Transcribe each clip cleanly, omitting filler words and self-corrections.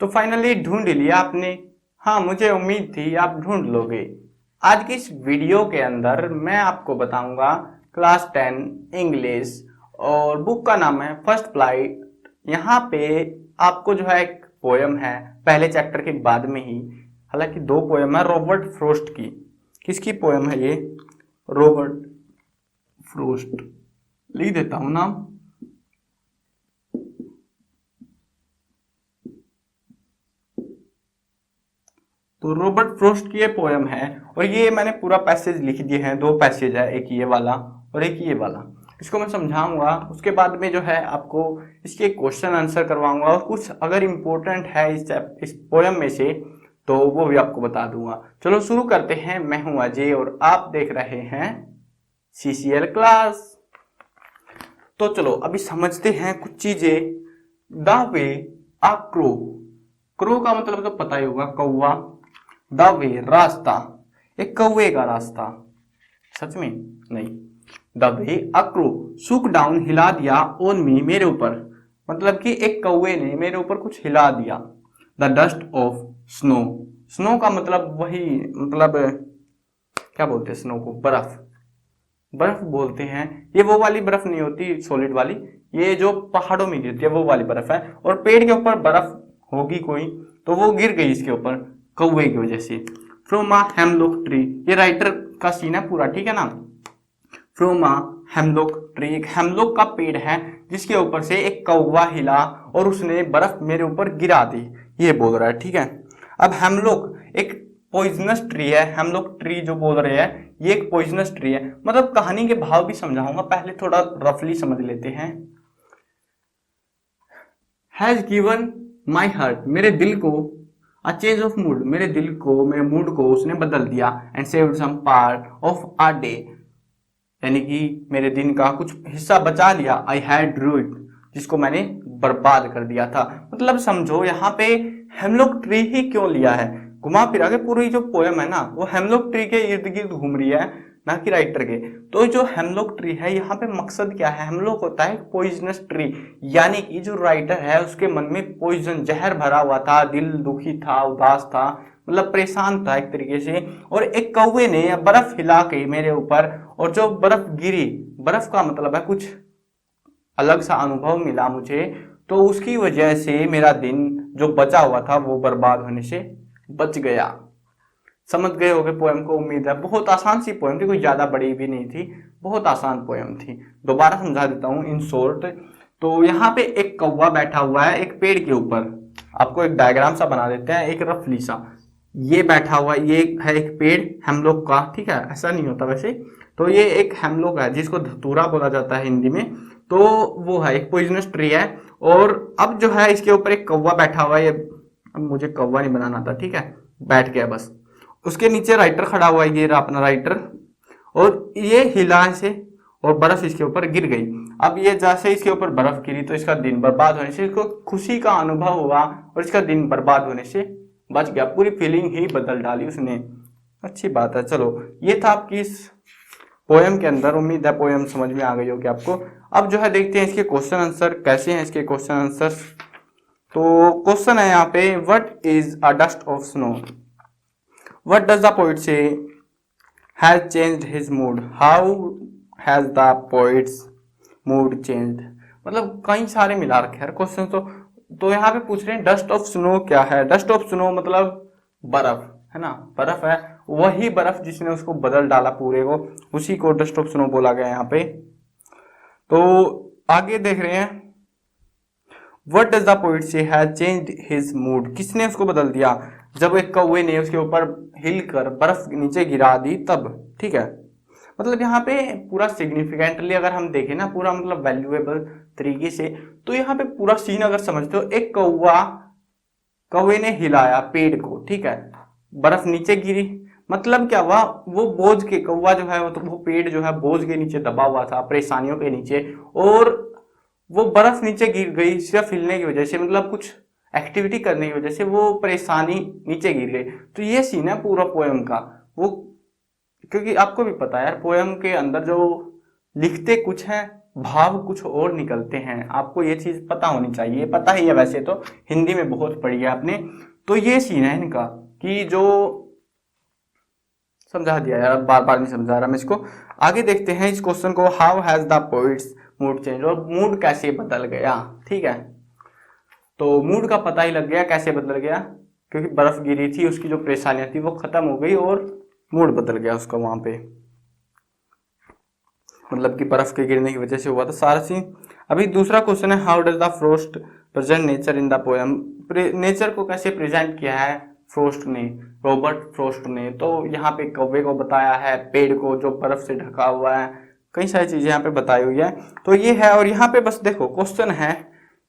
तो फाइनली ढूंढ लिया आपने। हाँ, मुझे उम्मीद थी आप ढूंढ लोगे। आज की इस वीडियो के अंदर मैं आपको बताऊंगा क्लास 10 इंग्लिश, और बुक का नाम है फर्स्ट फ्लाइट। यहाँ पे आपको जो है एक पोयम है पहले चैप्टर के बाद में ही, हालांकि दो पोयम है रॉबर्ट फ्रोस्ट की। किसकी पोयम है ये? Robert frost. लिख देता हूं नाम। तो रॉबर्ट फ्रोस्ट की ये पोयम है, और ये मैंने पूरा पैसेज लिख दिए हैं। दो पैसेज है, एक ये वाला और एक ये वाला। इसको मैं समझाऊंगा, उसके बाद में जो है आपको इसके क्वेश्चन आंसर करवाऊंगा, और कुछ अगर इम्पोर्टेंट है इस पोयम में से तो वो भी आपको बता दूंगा। चलो शुरू करते हैं। मैं हूं अजय और आप देख रहे हैं CCL क्लास। तो चलो अभी समझते हैं कुछ चीजें। The way a crow. Crow का मतलब तो पता ही होगा, कौवा। द वे रास्ता, एक कौवे का रास्ता। सच में नहीं। द वे अ क्रो सुक डाउन, हिला दिया, ऑन मी, मेरे ऊपर। मतलब कि एक कौवे ने मेरे ऊपर कुछ हिला दिया। The dust of snow. Snow का मतलब वही, मतलब क्या बोलते हैं स्नो को? बर्फ। बर्फ बोलते हैं। ये वो वाली बर्फ नहीं होती सॉलिड वाली, ये जो पहाड़ों में गिरती है वो वाली बर्फ है। और पेड़ के ऊपर बर्फ होगी कोई, तो वो गिर गई इसके ऊपर कौवे की वजह से। फ्रॉम अ हेमलॉक ट्री, ये राइटर का सीन है पूरा, ठीक है ना। फ्रॉम अ हेमलॉक ट्री, एक हेमलॉक का पेड़ है जिसके ऊपर से एक कौवा हिला और उसने बर्फ मेरे ऊपर गिरा दी, ये बोल रहा है, ठीक है। अब हेमलॉक एक पॉइजनस ट्री है। हेमलॉक ट्री जो बोल रहे हैं ये एक पॉइजनस ट्री है। मतलब कहानी के भाव भी समझाऊंगा, पहले थोड़ा रफली समझ लेते हैं। हैज गिवन माई हार्ट, मेरे दिल को, अ चेंज ऑफ मूड, मेरे दिल को, मेरे मूड को उसने बदल दिया। And saved some part of a day, यानी कि मेरे दिन का कुछ हिस्सा बचा लिया। आई हैड रूइड, जिसको मैंने बर्बाद कर दिया था। मतलब समझो यहाँ पे हेमलॉक ट्री ही क्यों लिया है, घुमा फिरा के पूरी जो पोयम है ना वो हेमलॉक ट्री के इर्द गिर्द घूम रही है, ना कि राइटर के। तो जो हेमलॉक ट्री है यहाँ पे मकसद क्या है? हेमलॉक होता है पॉइजनस ट्री, यानी कि जो राइटर है उसके मन में पॉइजन, जहर भरा हुआ था, दिल दुखी था, उदास था, मतलब परेशान था एक तरीके से। और एक कौवे ने बर्फ हिला के मेरे ऊपर, और जो बर्फ गिरी, बर्फ का मतलब है कुछ अलग सा अनुभव मिला मुझे, तो उसकी वजह से मेरा दिन जो बचा हुआ था वो बर्बाद होने से बच गया। समझ गए होगे पोएम को, उम्मीद है। बहुत आसान सी पोएम थी, कोई ज्यादा बड़ी भी नहीं थी, बहुत आसान पोएम थी। दोबारा समझा देता हूँ इन शॉर्ट। तो यहाँ पे एक कौवा बैठा हुआ है एक पेड़ के ऊपर। आपको एक डायग्राम सा बना देते हैं, एक रफली सा। ये बैठा हुआ, ये है एक पेड़ हेमलॉक का, ठीक है, ऐसा नहीं होता वैसे। तो ये एक हेमलॉक है जिसको धतूरा बोला जाता है हिंदी में। तो वो है एक पॉइजनस ट्री है। और अब जो है इसके ऊपर एक कौवा बैठा हुआ है। ये अब मुझे कौवा नहीं बनाना था, ठीक है, बैठ गया बस। उसके नीचे राइटर खड़ा हुआ है, ये रहा अपना राइटर, और ये हिला से और बर्फ इसके ऊपर गिर गई। अब ये जैसे इसके ऊपर बर्फ गिरी तो इसका दिन बर्बाद होने से इसको खुशी का अनुभव हुआ, और इसका दिन बर्बाद होने से बच गया। पूरी फीलिंग ही बदल डाली उसने। अच्छी बात है। चलो ये था आपकी इस पोयम के अंदर। उम्मीद है पोयम समझ में आ गई होगी आपको। अब जो है देखते हैं इसके क्वेश्चन आंसर कैसे हैं। इसके क्वेश्चन आंसर, तो क्वेश्चन है यहाँ पे, what is a dust of snow. What does the poet say has changed his mood, how has the poet's mood changed. मतलब कई सारे मिला रखे हैं क्वेश्चन। तो यहाँ पे पूछ रहे हैं डस्ट ऑफ स्नो क्या है। डस्ट ऑफ स्नो मतलब बर्फ, है ना, बर्फ है। वही बर्फ जिसने उसको बदल डाला पूरे को, उसी को डस्ट ऑफ स्नो बोला गया यहाँ पे। तो आगे देख रहे हैं, what does the poet say has changed his mood, किसने उसको बदल दिया? जब एक कौवे ने उसके ऊपर हिलकर बर्फ नीचे गिरा दी तब, ठीक है। मतलब यहाँ पे पूरा सिग्निफिकेंटली अगर हम देखें ना, पूरा मतलब वैल्यूएबल तरीके से, तो यहाँ पे पूरा सीन अगर समझते हो, एक कौवे ने हिलाया पेड़ को, ठीक है, बर्फ नीचे गिरी। मतलब क्या हुआ, वो बोझ के, कौवा जो है वो पेड़ जो है बोझ के नीचे दबा हुआ था, परेशानियों के नीचे, और वो बर्फ नीचे गिर गई सिर्फ हिलने की वजह से, मतलब कुछ एक्टिविटी करने की वजह से वो परेशानी नीचे गिर गई। तो ये सीन है पूरा पोएम का। वो क्योंकि आपको भी पता है यार, पोएम के अंदर जो लिखते कुछ है भाव कुछ और निकलते हैं। आपको ये चीज पता होनी चाहिए, पता ही है वैसे तो, हिंदी में बहुत पढ़ी है आपने। तो ये सीन है इनका कि जो समझा दिया यार, बार बार नहीं समझा रहा मैं इसको। आगे देखते हैं इस क्वेश्चन को, how has the poet's mood change, और मूड कैसे बदल गया। ठीक है, तो मूड का पता ही लग गया कैसे बदल गया, क्योंकि बर्फ गिरी थी, उसकी जो परेशानियां थी वो खत्म हो गई और मूड बदल गया उसका वहां पे, मतलब कि बर्फ के गिरने की वजह से हुआ था सारा सीन। अभी दूसरा क्वेश्चन है, how does the frost present nature in the poem, nature को कैसे प्रेजेंट किया है फ्रोस्ट ने, रॉबर्ट फ्रोस्ट ने। तो यहाँ पे कौवे को बताया है, पेड़ को जो बर्फ से ढका हुआ है, कई सारी चीजें यहाँ पे बताई हुई है। तो ये है, और यहाँ पे बस देखो क्वेश्चन है,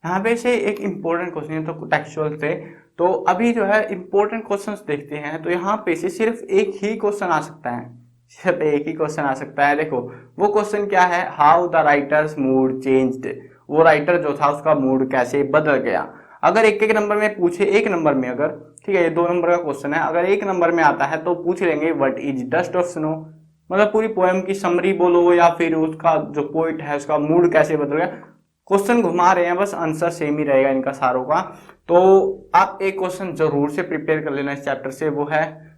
यहाँ पे से एक इम्पोर्टेंट क्वेश्चन है तो टेक्सचुअल से। तो अभी जो है इम्पोर्टेंट क्वेश्चंस देखते हैं, तो यहाँ पे से सिर्फ एक ही क्वेश्चन आ सकता है, सिर्फ एक ही क्वेश्चन आ सकता है। देखो वो क्वेश्चन क्या है, how the writers mood changed, वो राइटर जो था उसका मूड कैसे बदल गया। अगर एक एक नंबर में पूछे, एक नंबर में अगर, ठीक है ये 2 नंबर का क्वेश्चन है, अगर एक नंबर में आता है तो पूछ लेंगे what is dust of snow, मतलब पूरी पोएम की समरी बोलो या फिर उसका जो पोइट है उसका मूड कैसे बदल गया। क्वेश्चन घुमा रहे हैं, बस आंसर सेम ही रहेगा इनका सारों का। तो आप एक क्वेश्चन जरूर से प्रिपेयर कर लेना इस चैप्टर से, वो है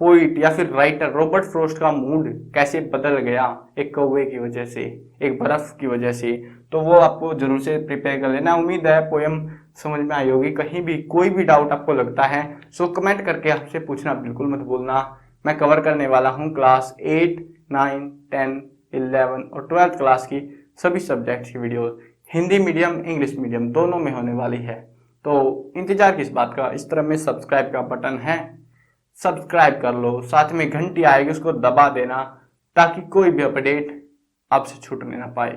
पोइट या फिर राइटर रॉबर्ट फ्रोस्ट का मूड कैसे बदल गया एक कौवे की वजह से, एक बर्फ की वजह से। तो वो आपको जरूर से प्रिपेयर कर लेना। उम्मीद है पोएम समझ में आई होगी। कहीं भी कोई भी डाउट आपको लगता है सो कमेंट करके आपसे पूछना बिल्कुल मत भूलना। मैं कवर करने वाला हूँ क्लास 8, 9, 10, 11 और 12th क्लास की सभी सब्जेक्ट्स की video, Hindi medium English medium दोनों में होने वाली है। तो इंतजार किस बात का, इस तरह में सब्सक्राइब का बटन है, सब्सक्राइब कर लो, साथ में घंटी आएगी उसको दबा देना ताकि कोई भी अपडेट आपसे छूटने ना पाए।